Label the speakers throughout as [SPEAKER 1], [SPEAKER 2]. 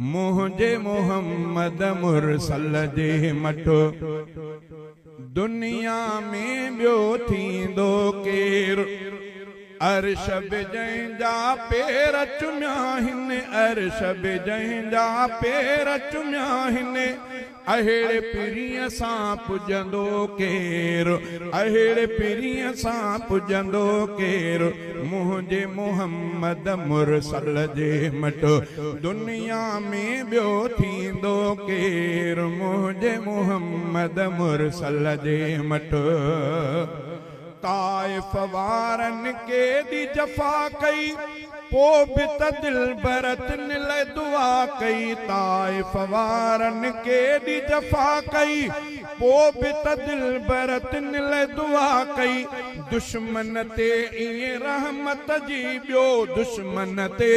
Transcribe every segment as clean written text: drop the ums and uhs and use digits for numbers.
[SPEAKER 1] मुझे मोहम्मद मुरसल जे मठो दुनिया में बियो थींदो केरु। अर्श बि जंहिंजा पेर चुमिया आहिनि, अर्श बि जंहिंजा पेर चुमिया आहिनि, अहिड़े पीरीअ सां पुॼंदो केरु, अहिड़े पीरीअ सां पुॼंदो केरु। मुंहिंजे मोहम्मद मुरसल जे मठो दुनिया में ॿियो थींदो केरु। मुंहिंजे मोहम्मद मुरसल जे मठो ताइफ़ वारनि केॾी जफ़ा कई, पोइ बि त दिलबर तिन लाइ दुआ कई। ताइफ़ वारनि केॾी जफ़ा कई, पोइ बि त दिलबर तिन लाइ दुआ कई। दुश्मन ते ईअं रहमत जी ॿियो, दुश्मन ते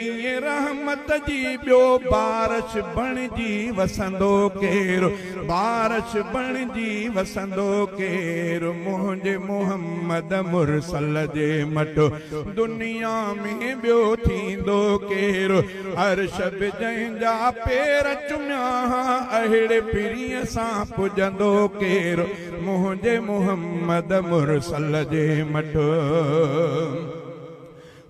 [SPEAKER 1] ईअं रहमत जी ॿियो। बारिश बणिजी वसंदो केरु, बारिश बणिजी वसंदो केरु। मुंहिंजे मोहम्मद मुरसल जे मठो दुनिया में ॿियो थींदो केरु। अर्श बि जंहिंजा पेर चुमिया, अहिड़े पीरीअ सां पुॼंदो केरु। मुंहिंजे मोहम्मद मुरसल जे मठो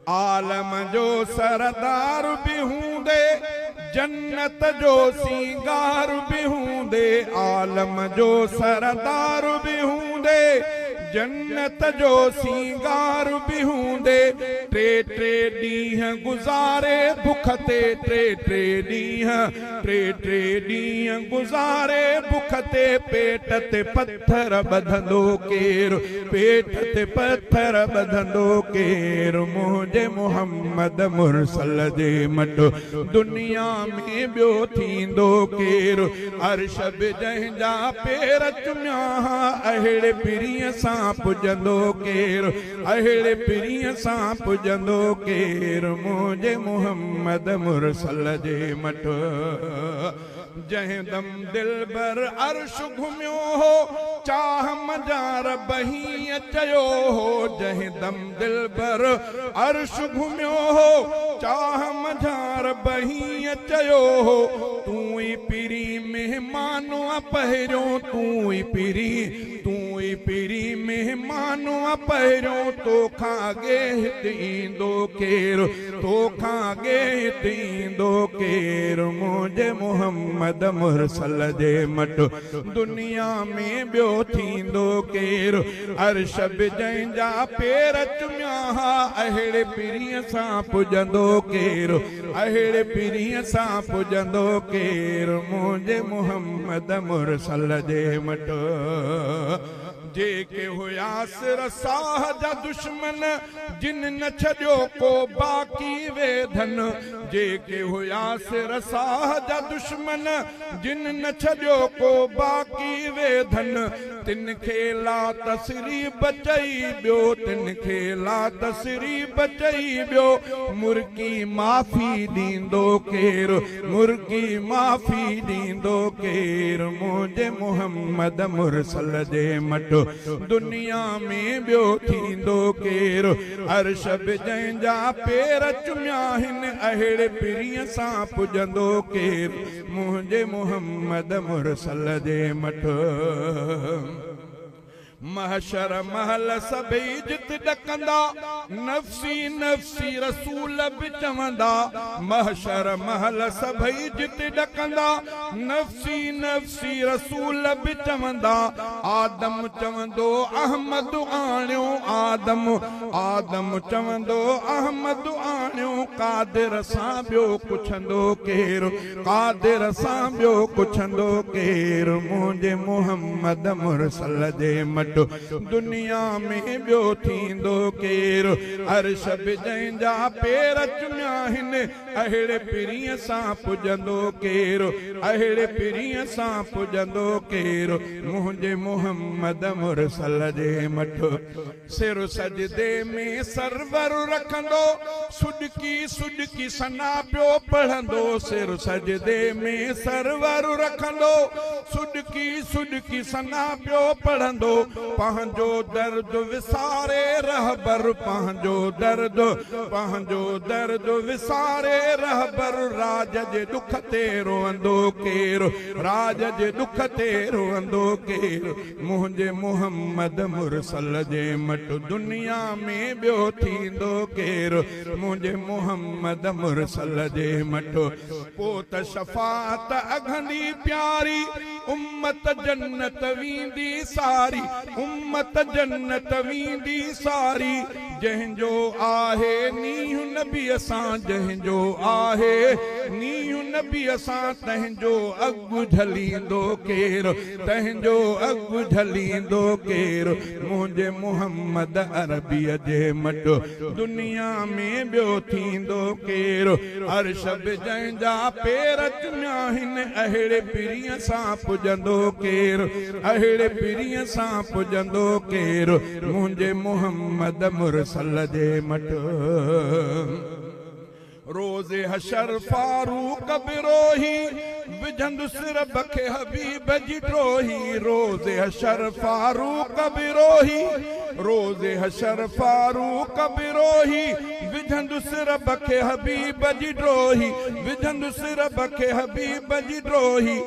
[SPEAKER 1] आलम जो सरदार बि हूंदे, जन्नत जो सींगार बि हूंदे। आलम जो सरदार बि हूंदे, जन्नत जो सींगार बि हूंदे। टे टे ॾींहं गुज़ारे बुख ते, टे ॾींहं गुज़ारे बुख ते। पेट ते पत्थर ॿधंदो केरु, पेट ते पत्थर ॿधंदो केरु। मुंहिंजे मोहम्मद मुरसल जे मठो दुनिया में ॿियो थींदो केरु। अर्श बि जंहिंजा पेर चुमिया, अहिड़े पीरीअ सां पुॼंदो केरु, अहिड़े पीरीअ सां पुॼंदो केरु। मुंहिंजे मोहम्मद मुरसल जे मठो जंहिं दम दिलबर अर्श घुमियो हो, चाह मजार बही चयो हो। जंहिं दम दिलबर अर्श घुमियो हो, चाह मजार बही चयो हो। तूं ई पीरी मेहमानो पहिरियों, तूं ई पीरी मेहमानो पहिरियों। तोखां अॻे हिते ईंदो केरु, तोखां अॻे हिते ईंदो केरु। मुंहिंजे मोहम्मद मुरसल जे मठो दुनिया में ॿियो थींदो केरु। अर्श बि जंहिंजा पेर चुमिया, अहिड़े पीरीअ सां पुॼंदो केरु, अहिड़े पीरीअ सां पुॼंदो केरु। मुंहिंजे मोहम्मद मुरसल जे मठो जेके हुयासि रसाह जा दुश्मन, जिन न छॾियो को बाक़ी वेधन। जेके हुयासि रसाह जा दुश्मन, जिन न छॾियो को बाक़ी वेधन। तिन खे ला तसरीब चई ॿियो, तिन खे ला तसरीब चई ॿियो। मुर्गी माफ़ी ॾींदो केरु, मुर्गी माफ़ी ॾींदो केरु। मुंहिंजे मोहम्मद मुरसल जे मठो दुनिया में ॿियो थींदो केरु। अर्श बि जंहिंजा पेर चुमिया आहिनि, अहिड़े पीरीअ सां पुॼंदो केरु। मुंहिंजे मोहम्मद मुरसल जे मठो महशर महल सभई जित ॾकंदा, नफ़्सी नफ़्सी रसूल बि चवंदा। महशर महल सभई जित ॾकंदा, नफ़्सी नफ़्सी रसूल बि चवंदा। आदम चवंदो अहमद आणियो, आदम चवंदो अहमद आणियो। कादिर सां ॿियो पुछंदो केरु, कादिर सां ॿियो पुछंदो केरु। मुंहिंजे मोहम्मद मुरसल जे मठो दुनिया में ॿियो थींदो केरु। अर्श बि जंहिंजा पेर चुमिया आहिनि, अहिड़े पीरीअ सां पुॼंदो केरु, अहिड़े पीरीअ सां पुॼंदो केरु। मुंहिंजे मोहम्मद मुरसल जे मठो सिर सजदे में सरवर रखंदो, सुॾकी सुॾकी सना पियो पढ़ंदो। सिर सजदे में सरवर रखंदो, सुॾकी सुॾकी सना पियो पढ़ंदो। पंहिंजो दर्द विसारे रहबर पंहिंजो दर्द विसारे रहबर राज जे दुख ते रोअंदो केरु राज जे दुख ते रोअंदो केरु मुंहिंजे मुहम्मद मुरसल जे मट दुनिया में ॿियो थींदो केरु मुंहिंजे मुहम्मद मुरसल जे मट पोइ त शफ़ाअत अघंदी प्यारी उम्मत जन्नत वींदी सारी उम्मत जन्नत वींदी सारी जंहिंजो आहे नीह नबी सां जंहिंजो आहे नीह नबी सां तंहिंजो अॻु झलींदो केरु तंहिंजो अॻु झलींदो केरु मुंहिंजे मुहम्मद अरबीअ जे मट दुनिया में ॿियो थींदो केरु अर्श बि जंहिंजा पेर चुमिया आहिनि अहिड़े पीरीअ सां पुॼंदो केरु अहिड़े पीरीअ सां पुॼंदो केरु मुंहिंजे मुहम्मद मुरसल जे मट रोज़े हशर फारूक बिरोही विझंदुसि रब खे हबीब जी ड्रोही रोज़े हशर फारूक बिरोही रोज़े हशर फारूक बिरोही विझंदुसि रब खे हबीब जी ड्रोही विझंदुसि रब खे हबीब जी ड्रोही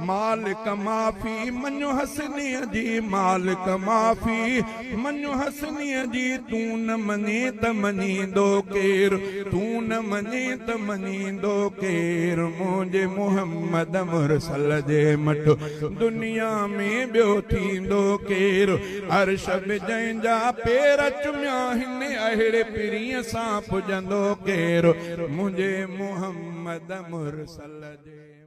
[SPEAKER 1] मालिक माफ़ी मञो हसनीअ जी मालिक माफ़ी मञो हसनीअ जी तूं न मञे त मञींदो केरु तूं न मञे त मञींदो केरु मुंहिंजे मुहम्मद मुरसल जे मट दुनिया में ॿियो थींदो केरु अर्श बि जंहिंजा पेर चुमिया आहिनि अहिड़े पीरीअ सां पुॼंदो केरु मुंहिंजे मुहम्मद मुरसल जे